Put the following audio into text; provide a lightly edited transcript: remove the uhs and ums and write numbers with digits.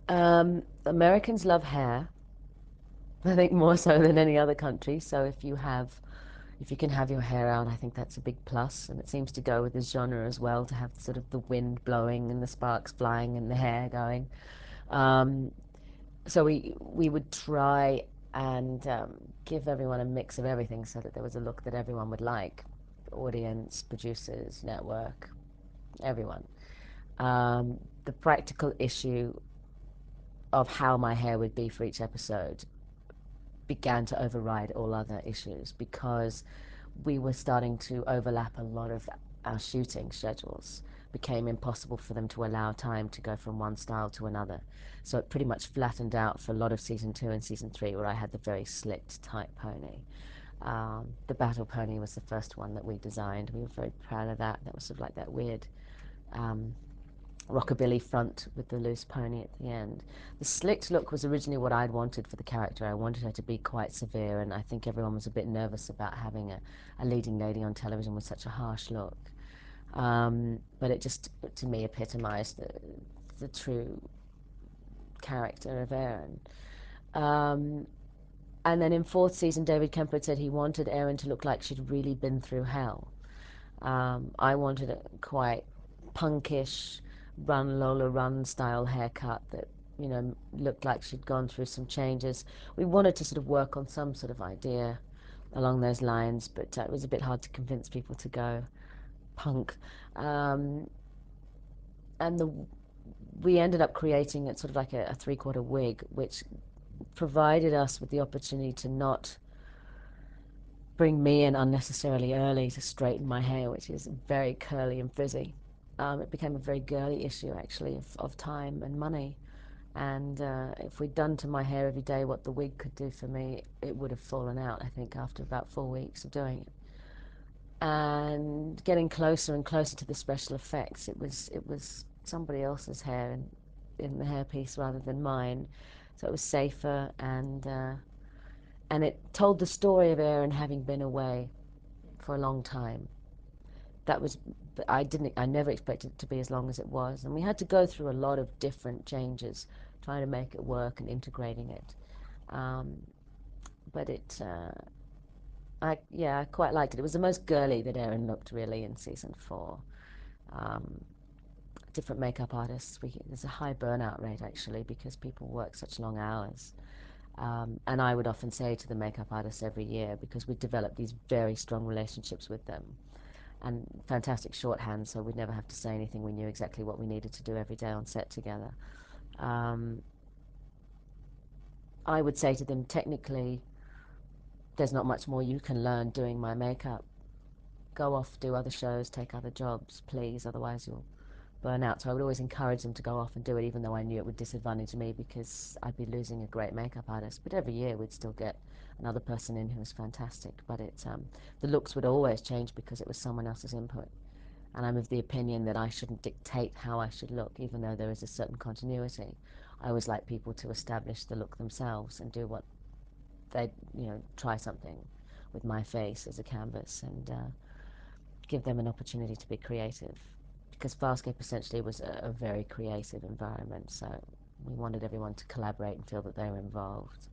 Americans love hair, I think more so than any other country. So if you can have your hair out, I think that's a big plus. And it seems to go with the genre as well, to have sort of the wind blowing and the sparks flying and the hair going. Um, so we would try and give everyone a mix of everything so that there was a look that everyone would like. Audience, producers, network, everyone. The practical issue of how my hair would be for each episode began to override all other issues because we were starting to overlap a lot of our shooting schedules. Became impossible for them to allow time to go from one style to another. So it pretty much flattened out for a lot of season 2 and season 3, where I had the very slicked tight pony. The battle pony was the first one that we designed. We were very proud of that. That was sort of like that weird um, rockabilly front with the loose pony at the end. The slicked look was originally what I'd wanted for the character. I wanted her to be quite severe, and I think everyone was a bit nervous about having a leading lady on television with such a harsh look. But it just, to me, epitomized the true character of Aeryn. And then in fourth season, David Kemper had said he wanted Aeryn to look like she'd really been through hell. I wanted a quite punkish, run Lola run style haircut that, looked like she'd gone through some changes. We wanted to sort of work on some sort of idea along those lines, but it was a bit hard to convince people to go punk. Um, and we ended up creating it sort of like a three-quarter wig, which provided us with the opportunity to not bring me in unnecessarily early to straighten my hair, which is very curly and frizzy. It became a very girly issue, actually, of time and money. And if we'd done to my hair every day what the wig could do for me, it would have fallen out, I think, after about 4 weeks of doing it. And getting closer and closer to the special effects, it was somebody else's hair in the hairpiece rather than mine. So it was safer, and it told the story of Aeryn having been away for a long time. That was, I never expected it to be as long as it was, and we had to go through a lot of different changes, trying to make it work and integrating it. Um, but I quite liked it. It was the most girly that Aeryn looked really in season 4. Um, Different makeup artists. There's a high burnout rate actually because people work such long hours. And I would often say to the makeup artists every year, because we developed these very strong relationships with them and fantastic shorthand, so we'd never have to say anything. We knew exactly what we needed to do every day on set together. Um, I would say to them, technically, there's not much more you can learn doing my makeup. Go off, do other shows, take other jobs, please, otherwise you'll burn out. So I would always encourage them to go off and do it, even though I knew it would disadvantage me because I'd be losing a great makeup artist. But every year we'd still get another person in who was fantastic. But the looks would always change because it was someone else's input. And I'm of the opinion that I shouldn't dictate how I should look, even though there is a certain continuity. I always like people to establish the look themselves and do what they, try something with my face as a canvas, and give them an opportunity to be creative. Because Farscape essentially was a very creative environment, so we wanted everyone to collaborate and feel that they were involved.